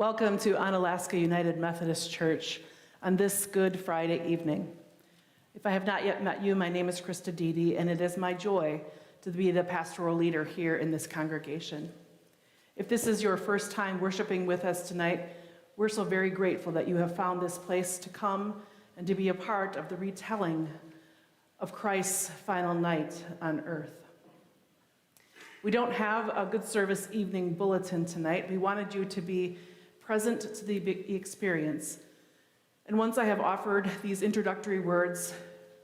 Welcome to Onalaska United Methodist Church on this Good Friday evening. If I have not yet met you, my name is Krysta Deede, and it is my joy to be the pastoral leader here in this congregation. If this is your first time worshiping with us tonight, we're so very grateful that you have found this place to come and to be a part of the retelling of Christ's final night on earth. We don't have a good service evening bulletin tonight. We wanted you to be present to the experience. And once I have offered these introductory words,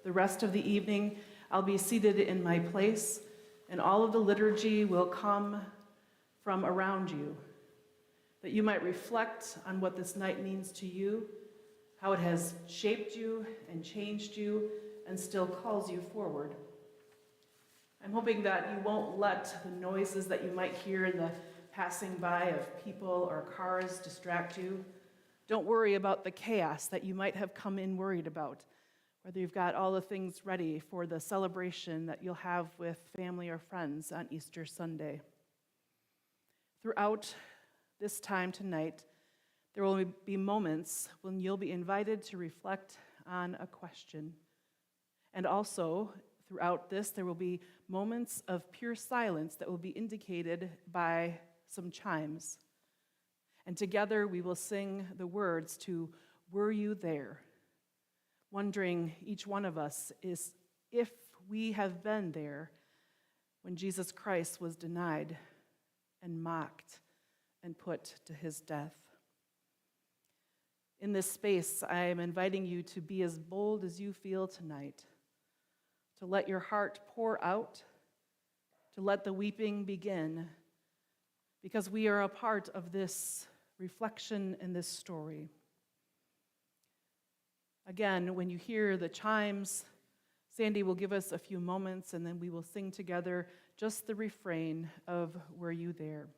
the rest of the evening I'll be seated in my place, and all of the liturgy will come from around you, that you might reflect on what this night means to you, how it has shaped you and changed you and still calls you forward. I'm hoping that you won't let the noises that you might hear in the passing by of people or cars distract you. Don't worry about the chaos that you might have come in worried about, whether you've got all the things ready for the celebration that you'll have with family or friends on Easter Sunday. Throughout this time tonight, there will be moments when you'll be invited to reflect on a question. And also, throughout this, there will be moments of pure silence that will be indicated by some chimes. And together we will sing the words to "Were You There?" Wondering, each one of us, is if we have been there when Jesus Christ was denied and mocked and put to his death. In this space, I am inviting you to be as bold as you feel tonight, to let your heart pour out, to let the weeping begin, because we are a part of this reflection and this story. Again, when you hear the chimes, Sandy will give us a few moments, and then we will sing together just the refrain of "Were You There?"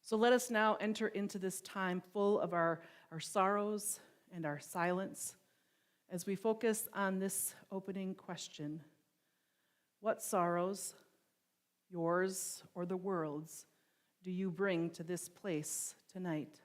So let us now enter into this time full of our sorrows and our silence as we focus on this opening question: what sorrows, yours or the world's, do you bring to this place tonight?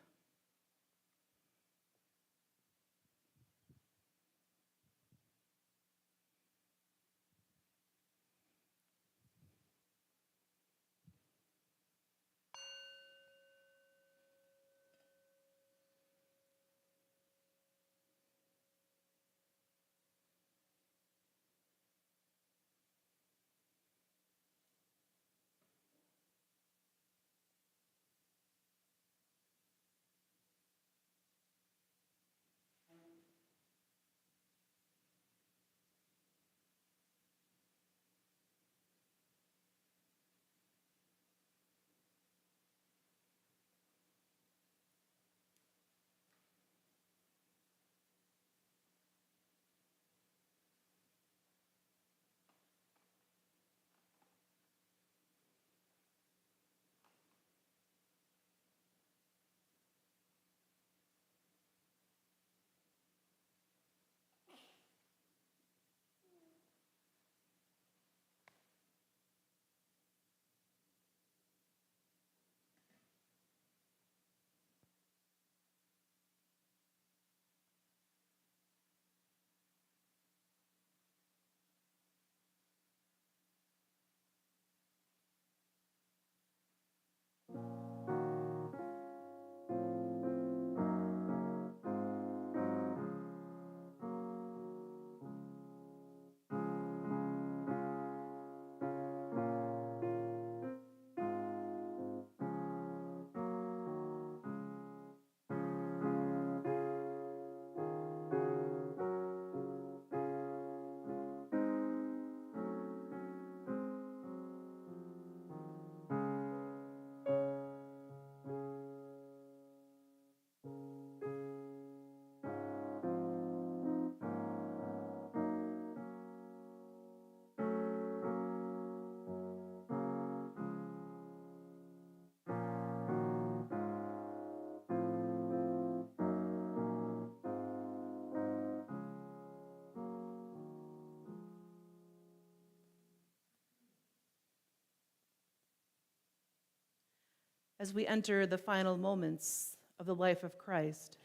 As we enter the final moments of the life of Christ,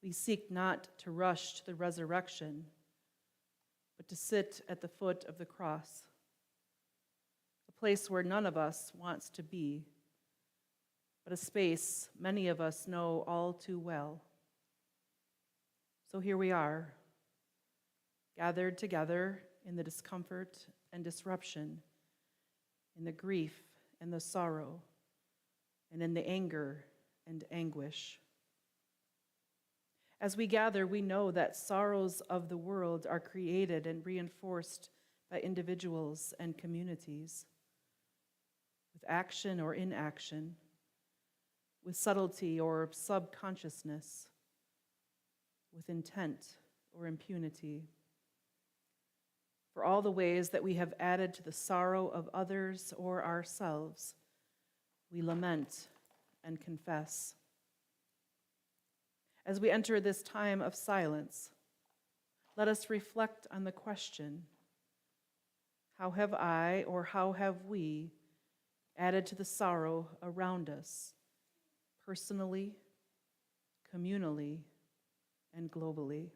we seek not to rush to the resurrection, but to sit at the foot of the cross, a place where none of us wants to be, but a space many of us know all too well. So here we are, gathered together in the discomfort and disruption, in the grief and the sorrow, and in the anger and anguish. As we gather, we know that sorrows of the world are created and reinforced by individuals and communities, with action or inaction, with subtlety or subconsciousness, with intent or impunity. For all the ways that we have added to the sorrow of others or ourselves, we lament and confess. As we enter this time of silence, let us reflect on the question, how have I or how have we added to the sorrow around us, personally, communally, and globally?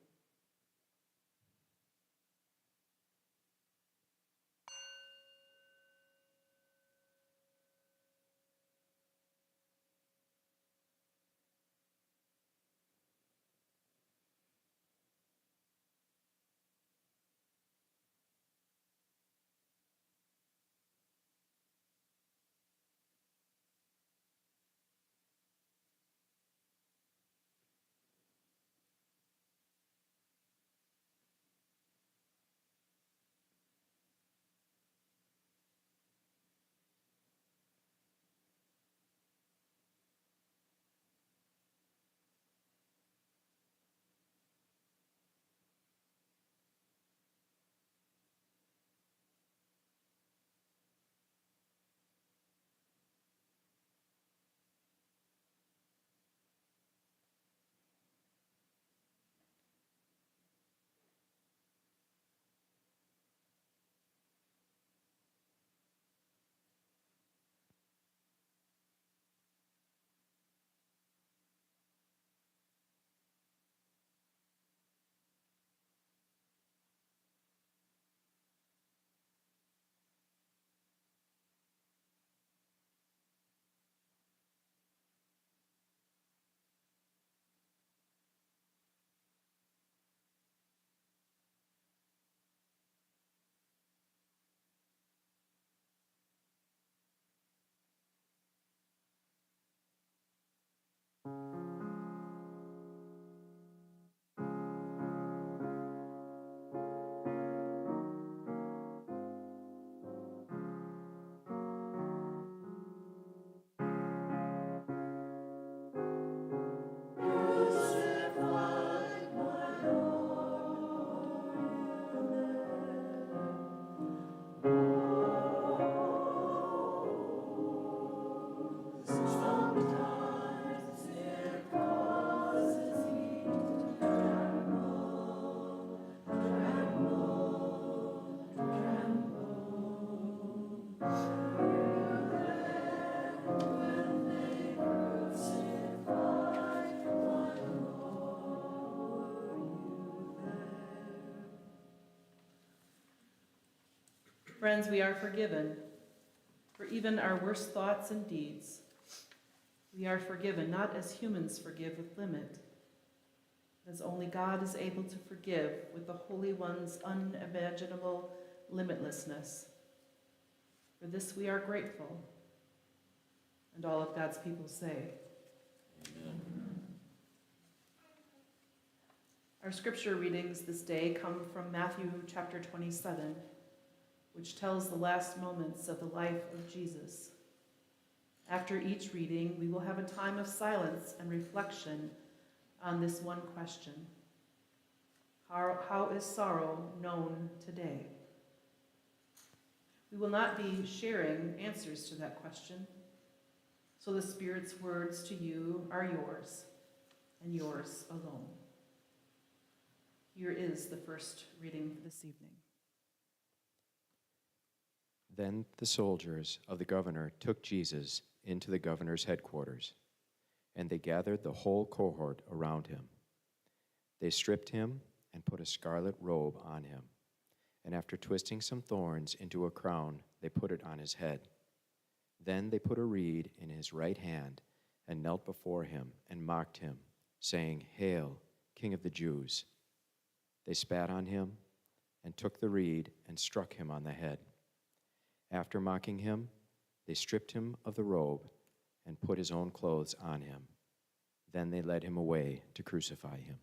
Friends, we are forgiven for even our worst thoughts and deeds. We are forgiven not as humans forgive with limit, as only God is able to forgive with the Holy One's unimaginable limitlessness. For this we are grateful. And all of God's people say, Amen. Our scripture readings this day come from Matthew chapter 27, which tells the last moments of the life of Jesus. After each reading, we will have a time of silence and reflection on this one question. How is sorrow known today? We will not be sharing answers to that question, so the Spirit's words to you are yours, and yours alone. Here is the first reading for this evening. Then the soldiers of the governor took Jesus into the governor's headquarters, and they gathered the whole cohort around him. They stripped him and put a scarlet robe on him, and after twisting some thorns into a crown, they put it on his head. Then they put a reed in his right hand and knelt before him and mocked him, saying, "Hail, King of the Jews!" They spat on him and took the reed and struck him on the head. After mocking him, they stripped him of the robe and put his own clothes on him. Then they led him away to crucify him.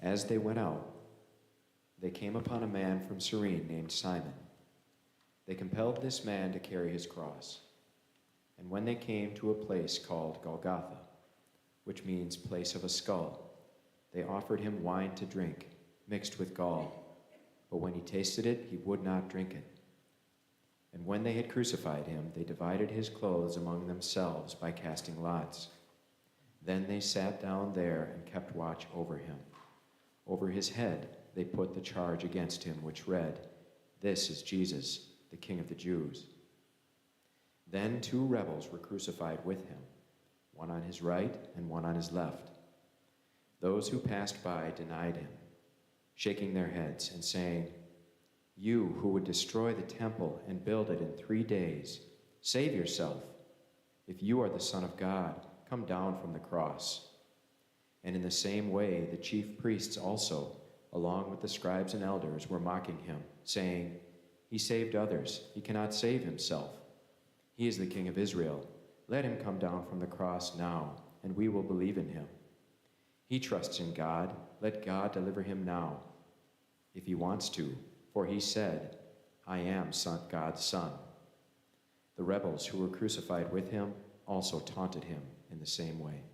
As they went out, they came upon a man from Cyrene named Simon. They compelled this man to carry his cross. And when they came to a place called Golgotha, which means place of a skull, they offered him wine to drink, mixed with gall. But when he tasted it, he would not drink it. And when they had crucified him, they divided his clothes among themselves by casting lots. Then they sat down there and kept watch over him. Over his head they put the charge against him, which read, "This is Jesus, the King of the Jews." Then 2 rebels were crucified with him, one on his right and one on his left. Those who passed by denied him, shaking their heads and saying, "You who would destroy the temple and build it in 3 days, save yourself. If you are the Son of God, come down from the cross." And in the same way, the chief priests also, along with the scribes and elders, were mocking him, saying, "He saved others. He cannot save himself. He is the King of Israel. Let him come down from the cross now, and we will believe in him. He trusts in God. Let God deliver him now, if he wants to, for he said, 'I am God's son.'" The rebels who were crucified with him also taunted him in the same way.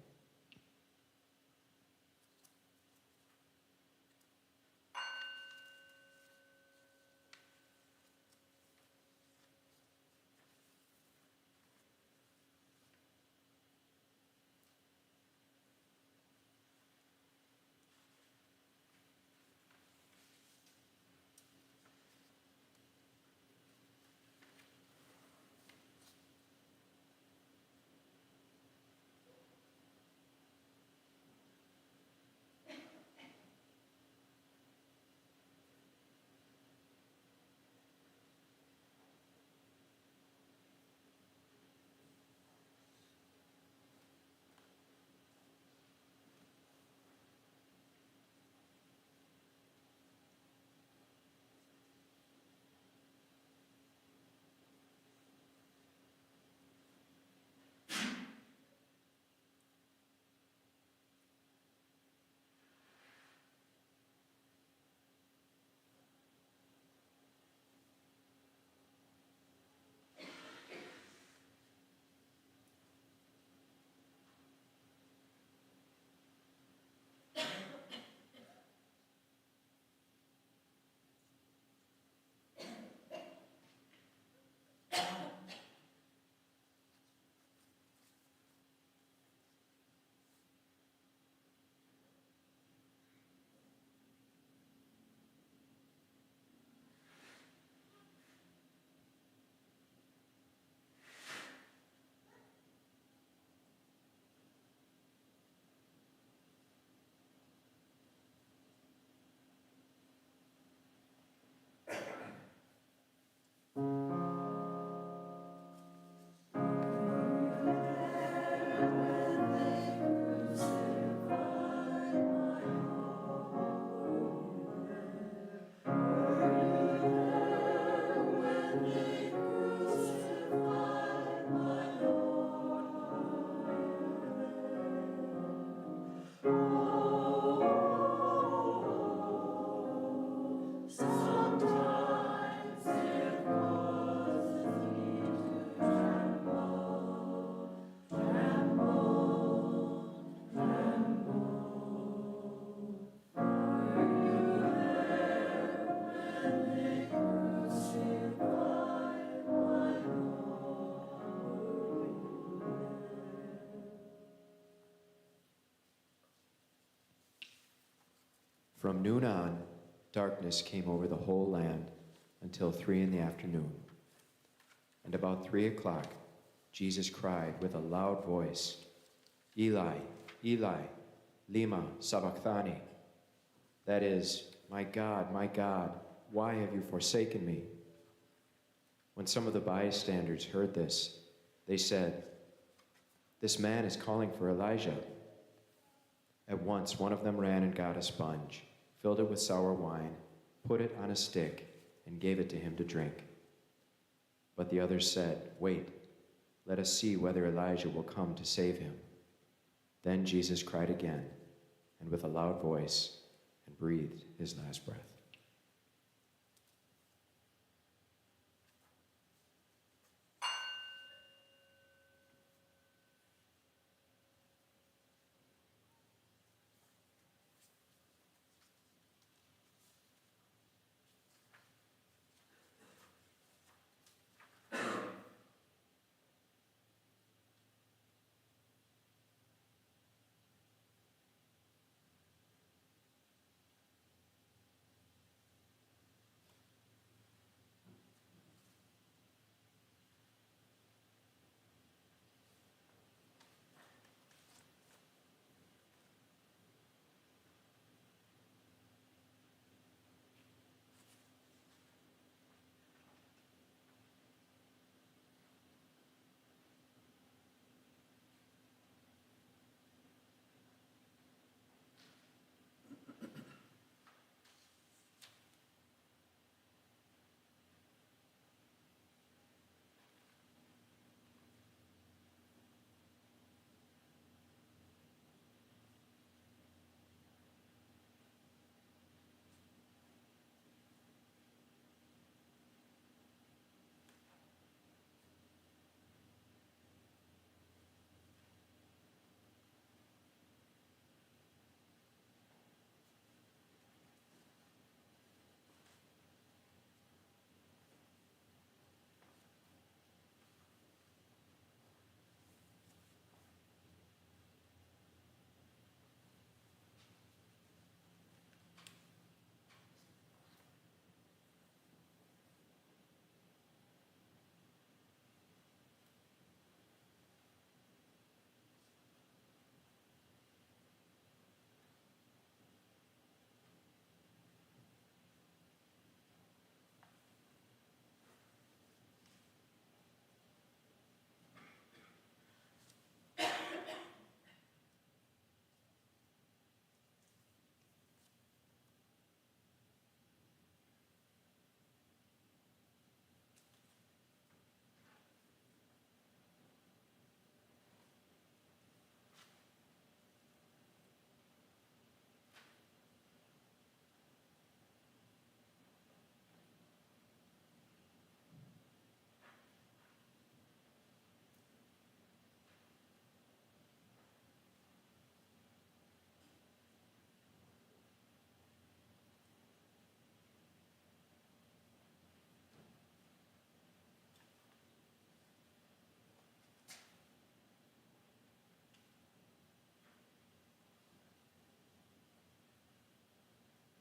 From noon on, darkness came over the whole land until 3 p.m. And about 3 o'clock, Jesus cried with a loud voice, Eli, Eli, lema sabachthani. That is, my God, why have you forsaken me? When some of the bystanders heard this, they said, this man is calling for Elijah. At once one of them ran and got a sponge, filled it with sour wine, put it on a stick, and gave it to him to drink. But the others said, wait, let us see whether Elijah will come to save him. Then Jesus cried again, and with a loud voice, and breathed his last breath.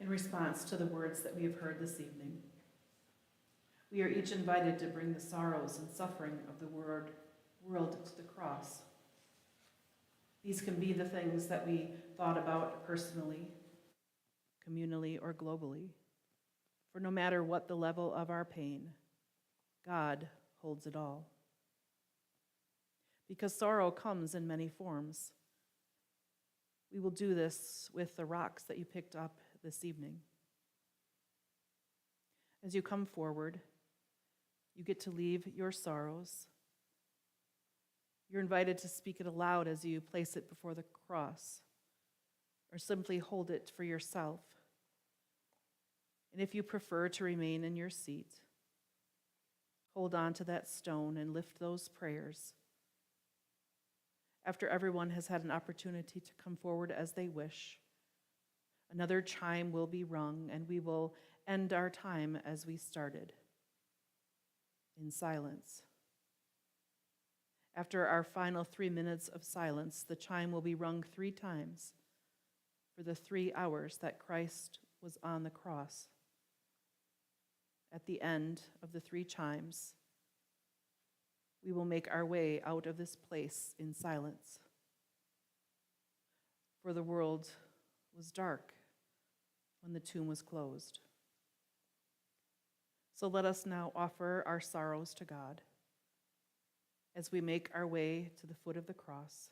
In response to the words that we have heard this evening, we are each invited to bring the sorrows and suffering of the world to the cross. These can be the things that we thought about personally, communally, or globally. For no matter what the level of our pain, God holds it all. Because sorrow comes in many forms. We will do this with the rocks that you picked up this evening. As you come forward, you get to leave your sorrows. You're invited to speak it aloud as you place it before the cross, or simply hold it for yourself. And if you prefer to remain in your seat, hold on to that stone and lift those prayers. After everyone has had an opportunity to come forward as they wish, another chime will be rung, and we will end our time as we started, in silence. After our final 3 minutes of silence, the chime will be rung 3 times for the 3 hours that Christ was on the cross. At the end of the 3 chimes, we will make our way out of this place in silence. For the world was dark when the tomb was closed. So let us now offer our sorrows to God as we make our way to the foot of the cross.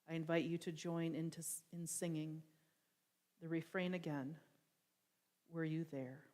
I invite you to join in singing the refrain again, "Were you there?"